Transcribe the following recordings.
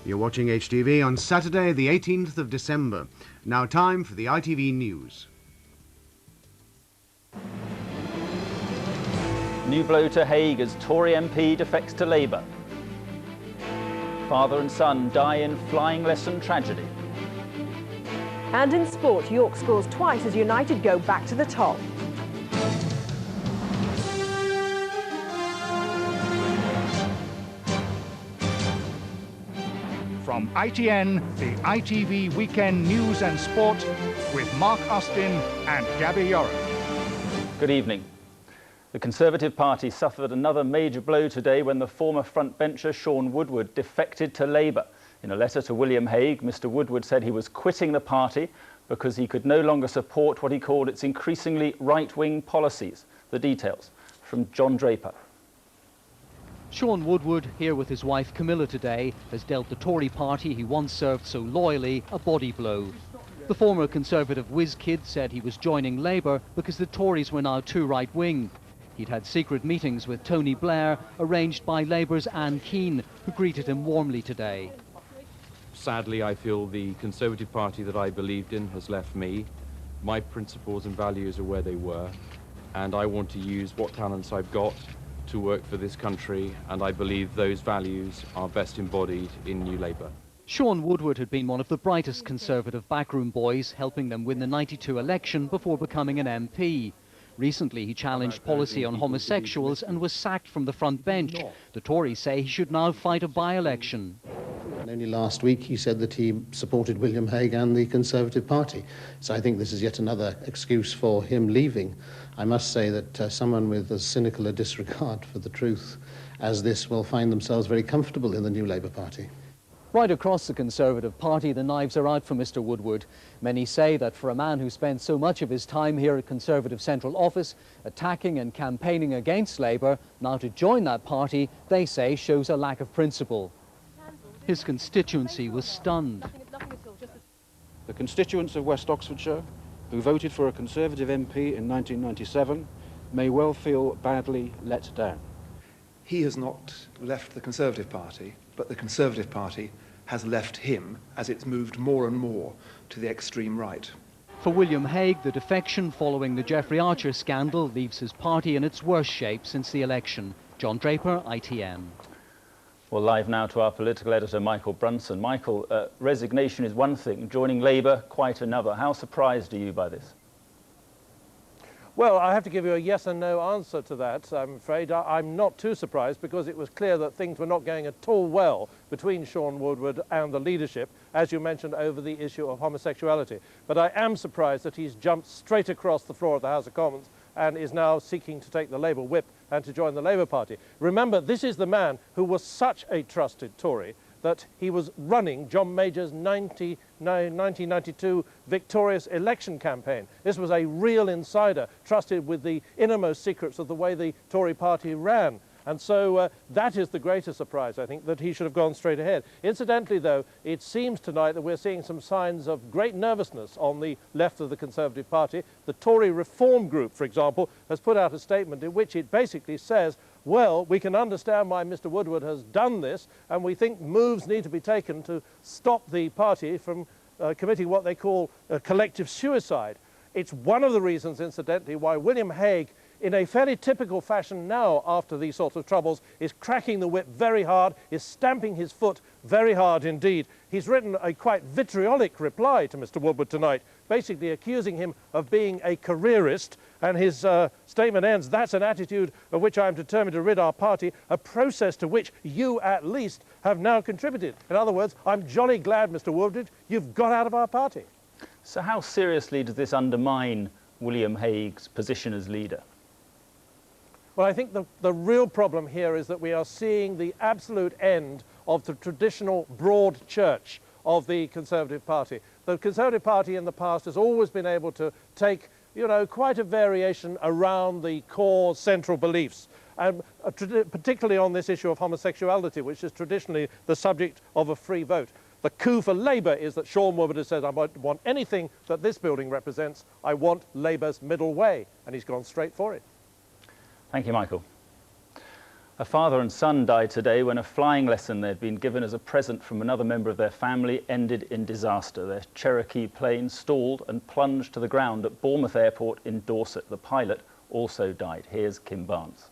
You're watching HTV on Saturday, the 18th of December. Now time for the ITV News. New blow to Hague as Tory MP defects to Labour. Father and son die in flying lesson tragedy. And in sport, York scores twice as United go back to the top. From ITN, the ITV Weekend News and Sport with Mark Austin and Gabby Yoram. Good evening. The Conservative Party suffered another major blow today when the former frontbencher Sean Woodward defected to Labour. In a letter to William Hague, Mr Woodward said he was quitting the party because he could no longer support what he called its increasingly right-wing policies. The details from John Draper. Sean Woodward, here with his wife Camilla today, has dealt the Tory party he once served so loyally a body blow. The former Conservative whiz kid said he was joining Labour because the Tories were now too right-wing. He'd had secret meetings with Tony Blair, arranged by Labour's Anne Keane, who greeted him warmly today. Sadly, I feel the Conservative Party that I believed in has left me. My principles and values are where they were, and I want to use what talents I've got to work for this country, and I believe those values are best embodied in New Labour. Sean Woodward had been one of the brightest Conservative backroom boys, helping them win the '92 election before becoming an MP. Recently, he challenged policy on homosexuals and was sacked from the front bench. The Tories say he should now fight a by-election. And only last week he said that he supported William Hague and the Conservative Party. So I think this is yet another excuse for him leaving. I must say that someone with as cynical a disregard for the truth as this will find themselves very comfortable in the New Labour Party. Right across the Conservative Party, the knives are out for Mr Woodward. Many say that for a man who spent so much of his time here at Conservative Central Office, attacking and campaigning against Labour, now to join that party, they say shows a lack of principle. His constituency was stunned. The constituents of West Oxfordshire, who voted for a Conservative MP in 1997, may well feel badly let down. He has not left the Conservative Party, but the Conservative Party has left him as it's moved more and more to the extreme right. For William Hague, the defection following the Geoffrey Archer scandal leaves his party in its worst shape since the election. John Draper, ITN. Well, live now to our political editor, Michael Brunson. Michael, resignation is one thing, joining Labour quite another. How surprised are you by this? Well, I have to give you a yes and no answer to that, I'm afraid. I'm not too surprised because it was clear that things were not going at all well between Sean Woodward and the leadership, as you mentioned, over the issue of homosexuality. But I am surprised that he's jumped straight across the floor of the House of Commons and is now seeking to take the Labour whip and to join the Labour Party. Remember, this is the man who was such a trusted Tory that he was running John Major's 1992 victorious election campaign. This was a real insider, trusted with the innermost secrets of the way the Tory party ran. And so that is the greatest surprise, I think, that he should have gone straight ahead. Incidentally, though, it seems tonight that we're seeing some signs of great nervousness on the left of the Conservative Party. The Tory Reform Group, for example, has put out a statement in which it basically says, well, we can understand why Mr Woodward has done this, and we think moves need to be taken to stop the party from committing what they call collective suicide. It's one of the reasons, incidentally, why William Hague, in a fairly typical fashion now after these sorts of troubles, is cracking the whip very hard, is stamping his foot very hard indeed. He's written a quite vitriolic reply to Mr Woodward tonight, basically accusing him of being a careerist, and his statement ends, "That's an attitude of which I am determined to rid our party, a process to which you at least have now contributed." In other words, I'm jolly glad, Mr Woodward, you've got out of our party. So how seriously does this undermine William Hague's position as leader? Well, I think the real problem here is that we are seeing the absolute end of the traditional broad church of the Conservative Party. The Conservative Party in the past has always been able to take, you know, quite a variation around the core central beliefs, particularly on this issue of homosexuality, which is traditionally the subject of a free vote. The coup for Labour is that Sean Woodward has said, I don't want anything that this building represents, I want Labour's middle way, and he's gone straight for it. Thank you, Michael. A father and son died today when a flying lesson they'd been given as a present from another member of their family ended in disaster. Their Cherokee plane stalled and plunged to the ground at Bournemouth Airport in Dorset. The pilot also died. Here's Kim Barnes.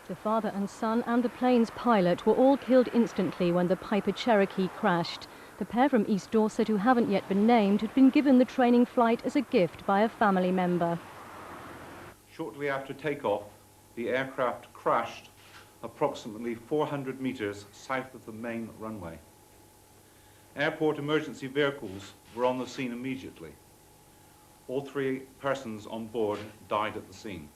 The father and son and the plane's pilot were all killed instantly when the Piper Cherokee crashed. The pair from East Dorset, who haven't yet been named, had been given the training flight as a gift by a family member. Shortly after takeoff, the aircraft crashed approximately 400 meters south of the main runway. Airport emergency vehicles were on the scene immediately. All 3 persons on board died at the scene.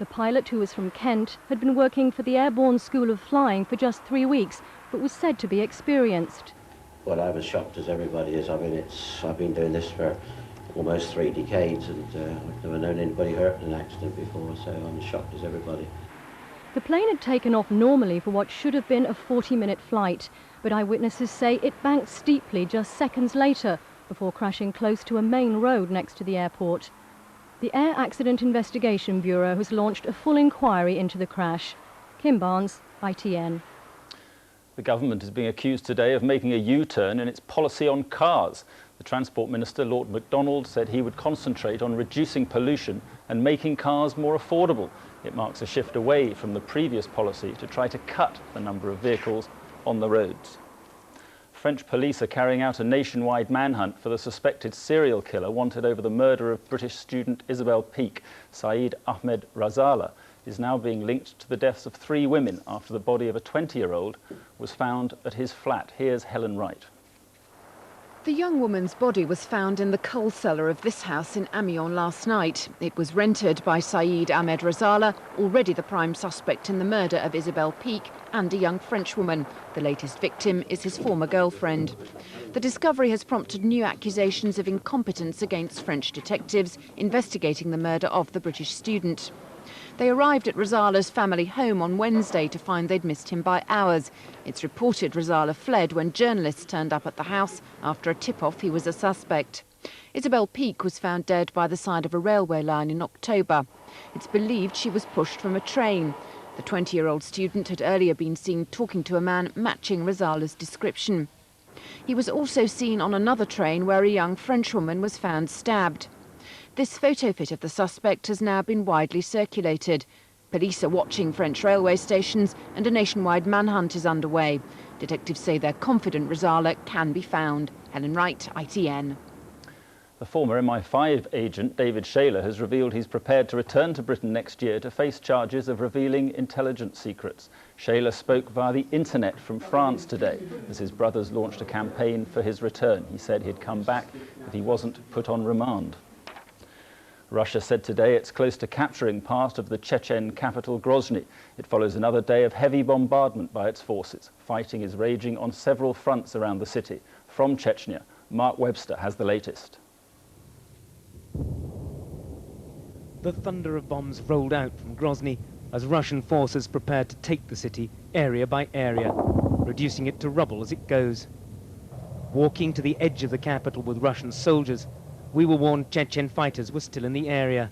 The pilot, who was from Kent, had been working for the Airborne School of Flying for just 3 weeks, but was said to be experienced. Well, I was shocked as everybody is. I mean, I've been doing this for almost 3 decades and I've never known anybody hurt in an accident before, so I'm as shocked as everybody. The plane had taken off normally for what should have been a 40-minute flight, but eyewitnesses say it banked steeply just seconds later before crashing close to a main road next to the airport. The Air Accident Investigation Bureau has launched a full inquiry into the crash. Kim Barnes, ITN. The government is being accused today of making a U-turn in its policy on cars. The Transport Minister, Lord MacDonald, said he would concentrate on reducing pollution and making cars more affordable. It marks a shift away from the previous policy to try to cut the number of vehicles on the roads. French police are carrying out a nationwide manhunt for the suspected serial killer wanted over the murder of British student Isabel Peake. Saeed Ahmed Razala is now being linked to the deaths of 3 women after the body of a 20-year-old was found at his flat. Here's Helen Wright. The young woman's body was found in the coal cellar of this house in Amiens last night. It was rented by Saeed Ahmed Razala, already the prime suspect in the murder of Isabel Peake and a young Frenchwoman. The latest victim is his former girlfriend. The discovery has prompted new accusations of incompetence against French detectives investigating the murder of the British student. They arrived at Razala's family home on Wednesday to find they'd missed him by hours. It's reported Razala fled when journalists turned up at the house after a tip-off he was a suspect. Isabel Peake was found dead by the side of a railway line in October. It's believed she was pushed from a train. The 20-year-old student had earlier been seen talking to a man matching Razala's description. He was also seen on another train where a young Frenchwoman was found stabbed. This photo fit of the suspect has now been widely circulated. Police are watching French railway stations and a nationwide manhunt is underway. Detectives say they're confident Razala can be found. Helen Wright, ITN. The former MI5 agent David Shayler has revealed he's prepared to return to Britain next year to face charges of revealing intelligence secrets. Shayler spoke via the internet from France today as his brothers launched a campaign for his return. He said he'd come back if he wasn't put on remand. Russia said today it's close to capturing part of the Chechen capital Grozny. It follows another day of heavy bombardment by its forces. Fighting is raging on several fronts around the city. From Chechnya, Mark Webster has the latest. The thunder of bombs rolled out from Grozny as Russian forces prepared to take the city area by area, reducing it to rubble as it goes. Walking to the edge of the capital with Russian soldiers, we were warned Chechen fighters were still in the area.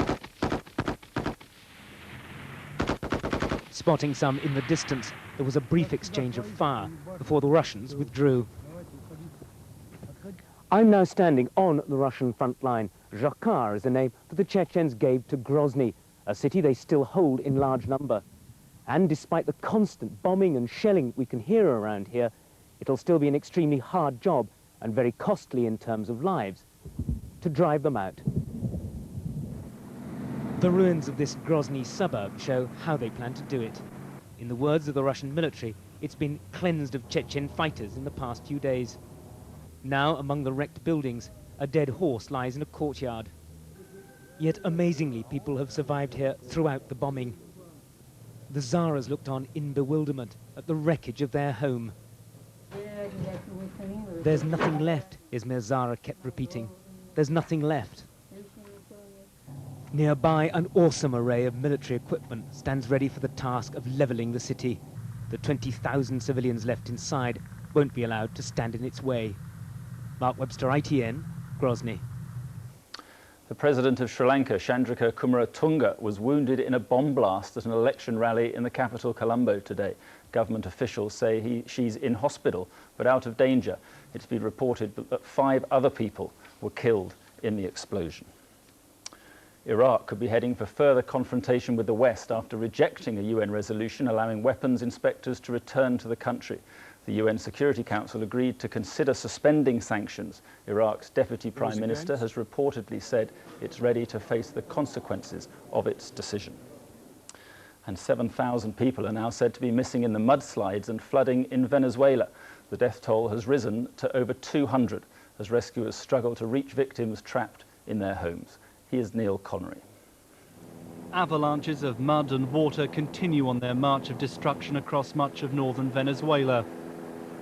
Spotting some in the distance, there was a brief exchange of fire before the Russians withdrew. I'm now standing on the Russian front line. Zhokar is the name that the Chechens gave to Grozny, a city they still hold in large number. And despite the constant bombing and shelling we can hear around here, it'll still be an extremely hard job and very costly in terms of lives to drive them out. The ruins of this Grozny suburb show how they plan to do it. In the words of the Russian military, it's been cleansed of Chechen fighters in the past few days. Now, among the wrecked buildings, a dead horse lies in a courtyard. Yet, amazingly, people have survived here throughout the bombing. The Zaras looked on in bewilderment at the wreckage of their home. There's nothing left, Izmir Zara kept repeating. There's nothing left. Nearby, an awesome array of military equipment stands ready for the task of levelling the city. The 20,000 civilians left inside won't be allowed to stand in its way. Mark Webster, ITN, Grozny. The president of Sri Lanka, Chandrika Kumaratunga, was wounded in a bomb blast at an election rally in the capital Colombo today. Government officials say she's in hospital, but out of danger. It's been reported that 5 other people were killed in the explosion. Iraq could be heading for further confrontation with the West after rejecting a UN resolution allowing weapons inspectors to return to the country. The UN Security Council agreed to consider suspending sanctions. Iraq's Deputy Prime Minister has reportedly said it's ready to face the consequences of its decision. And 7,000 people are now said to be missing in the mudslides and flooding in Venezuela. The death toll has risen to over 200 as rescuers struggle to reach victims trapped in their homes. Here's Neil Connery. Avalanches of mud and water continue on their march of destruction across much of northern Venezuela.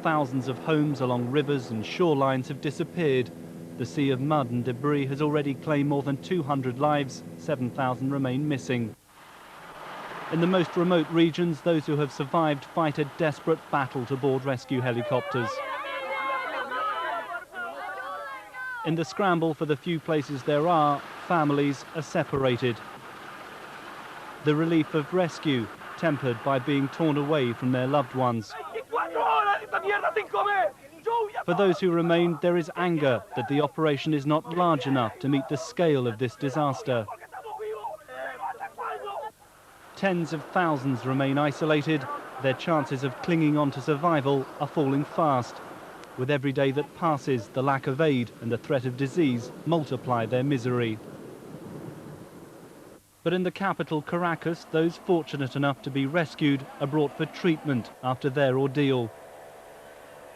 Thousands of homes along rivers and shorelines have disappeared. The sea of mud and debris has already claimed more than 200 lives. 7,000 remain missing. In the most remote regions, those who have survived fight a desperate battle to board rescue helicopters. In the scramble for the few places there are, families are separated. The relief of rescue tempered by being torn away from their loved ones. For those who remain, there is anger that the operation is not large enough to meet the scale of this disaster. Tens of thousands remain isolated. Their chances of clinging on to survival are falling fast. With every day that passes, the lack of aid and the threat of disease multiply their misery. But in the capital, Caracas, those fortunate enough to be rescued are brought for treatment after their ordeal.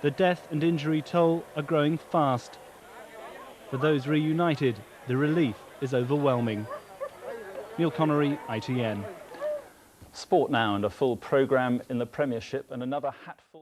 The death and injury toll are growing fast. For those reunited, the relief is overwhelming. Neil Connery, ITN. Sport now and a full programme in the Premiership and another hatful.